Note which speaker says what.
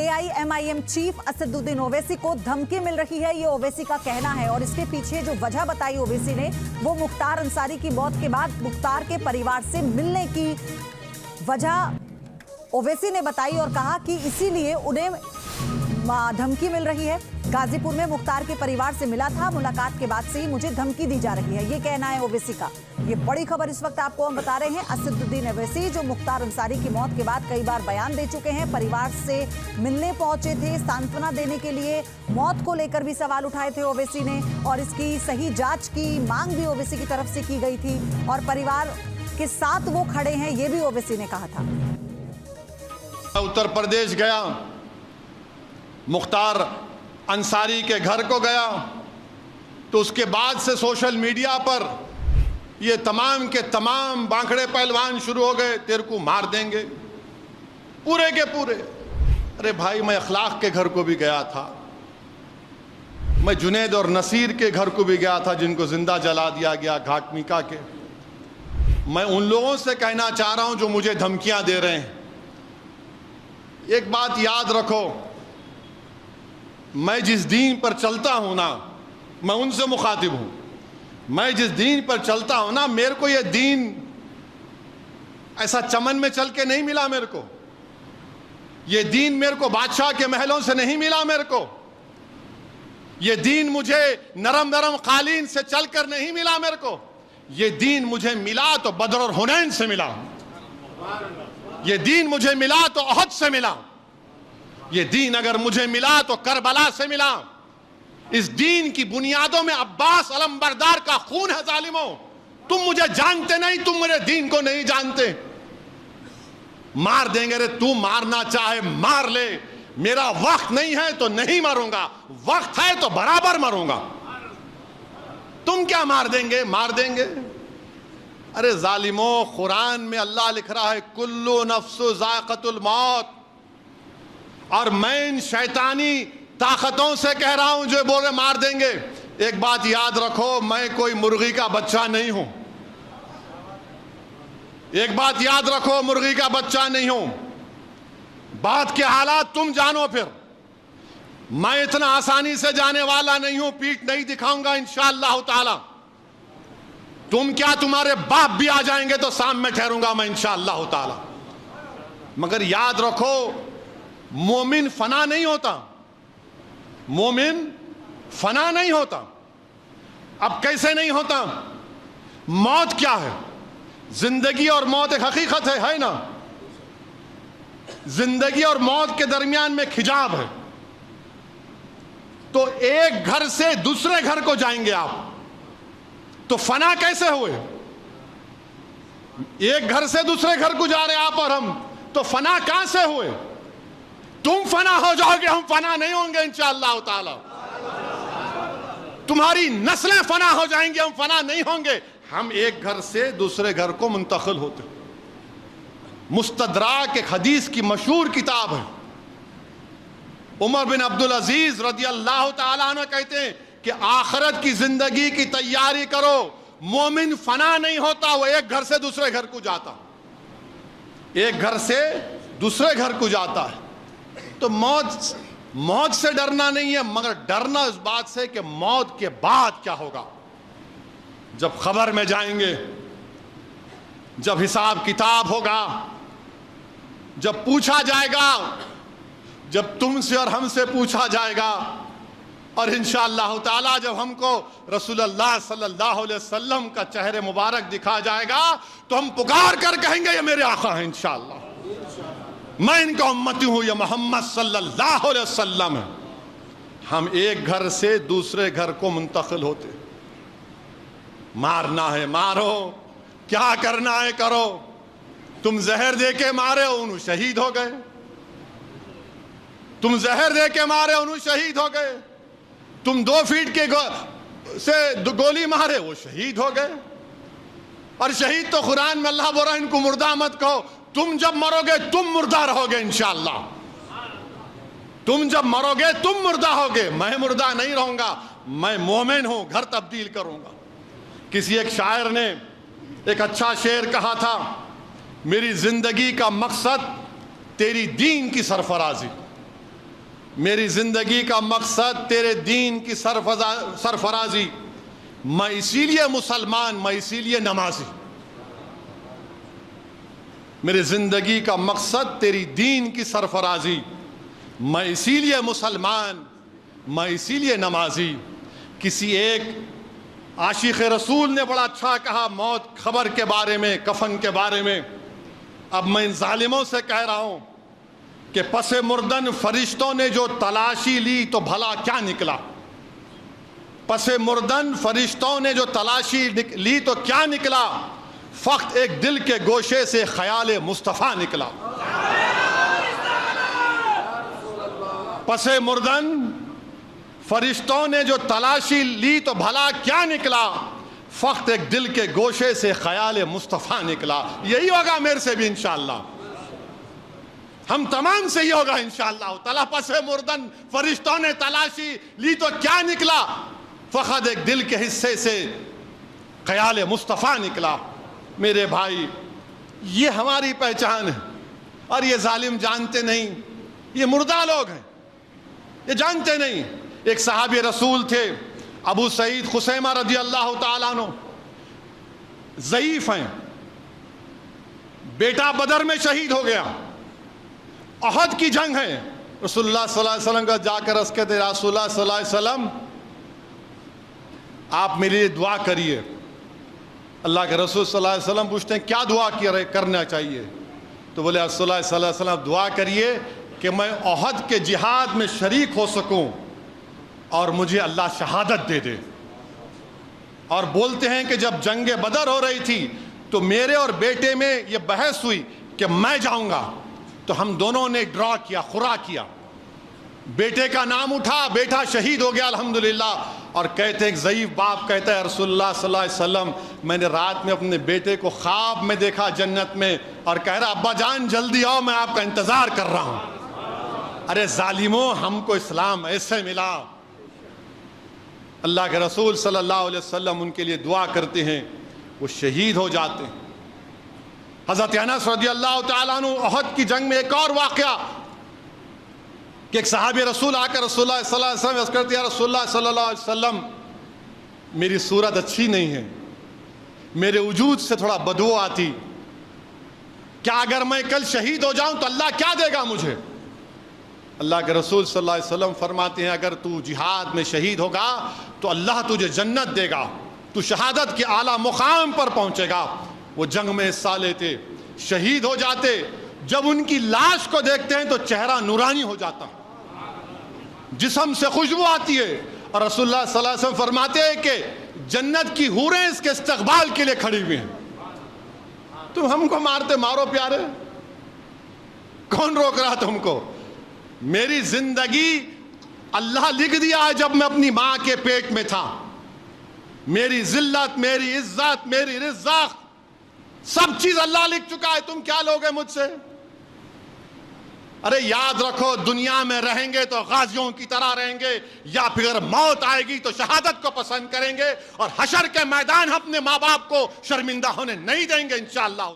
Speaker 1: AIMIM chief Asaduddin Owaisi को धमकी मिल रही है, ये ओवैसी का कहना है। और इसके पीछे जो वजह बताई ओवैसी ने, वो मुख्तार अंसारी की मौत के बाद मुख्तार के परिवार से मिलने की वजह ओवैसी ने बताई और कहा कि इसीलिए उन्हें धमकी मिल रही है। गाजीपुर में मुख्तार के परिवार से मिला था, मुलाकात के बाद से ही मुझे धमकी दी जा रही है, ये कहना है ओवैसी का। ये बड़ी खबर इस वक्त आपको हम बता रहे हैं। असदुद्दीन ओवैसी जो मुख्तार अंसारी की मौत के बाद कई बार बयान दे चुके हैं, परिवार से मिलने पहुंचे थे, सांत्वना देने के लिए, मौत को लेकर भी सवाल उठाए थे ओवैसी ने, और इसकी सही जांच की मांग भी ओवैसी की तरफ से की गई थी और परिवार के साथ वो खड़े हैं, ये भी ओवैसी ने कहा था।
Speaker 2: उत्तर प्रदेश गया, मुख्तार अंसारी के घर को गया, तो उसके बाद से सोशल मीडिया पर ये तमाम के तमाम बांखड़े पहलवान शुरू हो गए, तेरे को मार देंगे, पूरे के पूरे। अरे भाई, मैं अखलाक के घर को भी गया था, मैं जुनैद और नसीर के घर को भी गया था जिनको जिंदा जला दिया गया घाटमिका के। मैं उन लोगों से कहना चाह रहा हूं जो मुझे धमकियां दे रहे हैं, एक बात याद रखो, मैं जिस दीन पर चलता हूं ना, मैं उनसे मुखातिब हूं। मैं जिस दीन पर चलता हूं ना, मेरे को यह दीन ऐसा चमन में चल के नहीं मिला। मेरे को यह दीन मेरे को बादशाह के महलों से नहीं मिला। मेरे को यह दीन मुझे नरम नरम कालीन से चलकर नहीं मिला। मेरे को यह दीन मुझे मिला तो बदर और हुनैन से मिला। यह दीन मुझे मिला तो ओहद से मिला। ये दीन अगर मुझे मिला तो करबला से मिला। इस दीन की बुनियादों में अब्बास अलमबरदार का खून है। जालिमों, तुम मुझे जानते नहीं, तुम मेरे दीन को नहीं जानते। मार देंगे रे, तू मारना चाहे मार ले, मेरा वक्त नहीं है तो नहीं मरूंगा, वक्त है तो बराबर मरूंगा। तुम क्या मार देंगे? मार देंगे। अरे जालिमों, कुरान में अल्लाह लिख रहा है कुल्लु नफ्सु ज़ाइक़तुल मौत, और मैं इन शैतानी ताकतों से कह रहा हूं जो बोले मार देंगे। एक बात याद रखो, मैं कोई मुर्गी का बच्चा नहीं हूं। एक बात याद रखो, मुर्गी का बच्चा नहीं हूं। बात के हालात तुम जानो। फिर मैं इतना आसानी से जाने वाला नहीं हूं, पीठ नहीं दिखाऊंगा इंशाअल्लाह ताला। तुम क्या, तुम्हारे बाप भी आ जाएंगे तो सामने ठहरूंगा मैं इंशाअल्लाह ताला। मगर याद रखो, मोमिन फना नहीं होता। मोमिन फना नहीं होता। अब कैसे नहीं होता? मौत क्या है? जिंदगी और मौत एक हकीकत है ना? जिंदगी और मौत के दरमियान में खिजाब है। तो एक घर से दूसरे घर को जाएंगे आप, तो फना कैसे हुए? एक घर से दूसरे घर को जा रहे आप और हम, तो फना कहां से हुए? तुम फना हो जाओगे, हम फना नहीं होंगे इंशाअल्लाह ताला। तुम्हारी नस्लें फना हो जाएंगी, हम फना नहीं होंगे। हम एक घर से दूसरे घर को मुंतकिल होते। मुस्तदराक एक हदीस की मशहूर किताब है। उमर बिन अब्दुल अजीज रदियल्लाहु ताला अन्हु कहते हैं कि आखिरत की जिंदगी की तैयारी करो। मोमिन फना नहीं होता, वो एक घर से दूसरे घर को जाता, एक घर से दूसरे घर को जाता है। तो मौत से डरना नहीं है, मगर डरना इस बात से कि मौत के बाद क्या होगा। जब खबर में जाएंगे, जब हिसाब किताब होगा, जब पूछा जाएगा, जब तुमसे और हमसे पूछा जाएगा, और इंशाअल्लाह ताला जब हमको रसूलुल्लाह सल्लल्लाहु अलैहि वसल्लम का चेहरे मुबारक दिखा जाएगा, तो हम पुकार कर कहेंगे ये मेरे आका हैं, इंशाअल्लाह मैं इनका उम्मती हूं, ये मोहम्मद सल्लल्लाहु अलैहि वसल्लम है। हम एक घर से दूसरे घर को मुंतकिल होते। मारना है मारो, क्या करना है करो। तुम जहर दे के मारे, उन्हों शहीद हो गए। तुम जहर दे के मारे, उन्हों शहीद हो गए। तुम 2 फीट के से गोली मारे, वो शहीद हो गए। और शहीद तो कुरान में अल्लाह बोल रहा है, इनको मुर्दा मत कहो। तुम जब मरोगे तुम मुर्दा रहोगे इंशाअल्लाह। तुम जब मरोगे तुम मुर्दा होगे, मैं मुर्दा नहीं रहूंगा, मैं मोमिन हूं, घर तब्दील करूंगा। किसी एक शायर ने एक अच्छा शेर कहा था, मेरी जिंदगी का मकसद तेरी दीन की सरफराजी। میری زندگی کا مقصد تیرے دین کی سرفرازی، میں اسی لیے مسلمان، میں اسی لیے نمازی۔ میری زندگی کا مقصد تیری دین کی سرفرازی، میں اسی لیے مسلمان، میں اسی لیے نمازی۔ کسی ایک عاشق رسول نے بڑا اچھا کہا موت خبر کے بارے میں، کفن کے بارے میں۔ اب میں ان ظالموں سے کہہ رہا ہوں کہ پس مردن فرشتوں نے جو تلاشی لی تو بھلا کیا نکلا؟ پس مردن فرشتوں نے جو تلاشی لی تو کیا نکلا؟ فقط ایک دل کے گوشے سے خیال مصطفیٰ نکلا۔ پس مردن فرشتوں نے جو تلاشی لی تو بھلا کیا نکلا؟ فقط ایک دل کے گوشے سے خیال مصطفیٰ نکلا۔ یہی ہوگا میرے سے بھی انشاءاللہ، ہم تمام سے ہی ہوگا انشاءاللہ تعالیٰ۔ پس مردن فرشتوں نے تلاشی لی تو کیا نکلا؟ فقط ایک دل کے حصے سے خیال مصطفیٰ نکلا۔ میرے بھائی، یہ ہماری پہچان ہے، اور یہ ظالم جانتے نہیں، یہ مردہ لوگ ہیں، یہ جانتے نہیں۔ ایک صحابی رسول تھے ابو سعید خثیمہ رضی اللہ تعالیٰ عنہ، ضعیف ہیں، بیٹا بدر میں شہید ہو گیا، احد کی جنگ ہے۔ رسول اللہ صلی اللہ علیہ وسلم کا جا کر عرض کہتے رسول اللہ صلی اللہ علیہ وسلم آپ میرے لیے دعا کریے۔ اللہ کے رسول صلی اللہ علیہ وسلم پوچھتے ہیں کیا دعا کرنا چاہیے؟ تو بولے رسول اللہ صلی اللہ علیہ وسلم دعا کریے کہ میں احد کے جہاد میں شریک ہو سکوں اور مجھے اللہ شہادت دے دے۔ اور بولتے ہیں کہ جب جنگ بدر ہو رہی تھی تو میرے اور بیٹے میں یہ بحث ہوئی کہ میں جاؤں گا، تو ہم دونوں نے ڈرا کیا، خورا کیا، بیٹے کا نام اٹھا، بیٹا شہید ہو گیا الحمدللہ۔ اور کہتے ہیں ایک ضعیف باپ کہتا ہے رسول اللہ صلی اللہ علیہ وسلم میں نے رات میں اپنے بیٹے کو خواب میں دیکھا جنت میں، اور کہہ رہا ابا جان جلدی آؤ میں آپ کا انتظار کر رہا ہوں۔ ارے ظالموں، ہم کو اسلام ایسے ملا۔ اللہ کے رسول صلی اللہ علیہ وسلم ان کے لیے دعا کرتے ہیں، وہ شہید ہو جاتے ہیں۔ حضرت انس رضی اللہ تعالیٰ عنہ احد کی جنگ میں ایک اور واقعہ کہ ایک صحابی رسول آ کر رسول اللہ صلی اللہ علیہ وسلم عرض کرتے ہیں یا رسول اللہ صلی اللہ علیہ وسلم میری صورت اچھی نہیں ہے، میرے وجود سے تھوڑا بدبو آتی، کیا اگر میں کل شہید ہو جاؤں تو اللہ کیا دے گا مجھے؟ اللہ کے رسول صلی اللہ علیہ وسلم فرماتے ہیں اگر تو جہاد میں شہید ہوگا تو اللہ تجھے جنت دے گا، تو شہادت کے اعلیٰ مقام پر پہنچے گا۔ وہ جنگ میں حصہ لیتے، شہید ہو جاتے، جب ان کی لاش کو دیکھتے ہیں تو چہرہ نورانی ہو جاتا، جسم سے خوشبو آتی ہے، اور رسول اللہ صلی اللہ علیہ وسلم فرماتے ہیں کہ جنت کی حوریں اس کے استقبال کے لیے کھڑی ہوئی ہیں۔ تم ہم کو مارتے، مارو پیارے، کون روک رہا تم کو؟ میری زندگی اللہ لکھ دیا ہے جب میں اپنی ماں کے پیٹ میں تھا، میری ذلت، میری عزت، میری رزق، سب چیز اللہ لکھ چکا ہے، تم کیا لوگے مجھ سے؟ ارے یاد رکھو دنیا میں رہیں گے تو غازیوں کی طرح رہیں گے، یا پھر موت آئے گی تو شہادت کو پسند کریں گے، اور حشر کے میدان اپنے ماں باپ کو شرمندہ ہونے نہیں دیں گے انشاءاللہ۔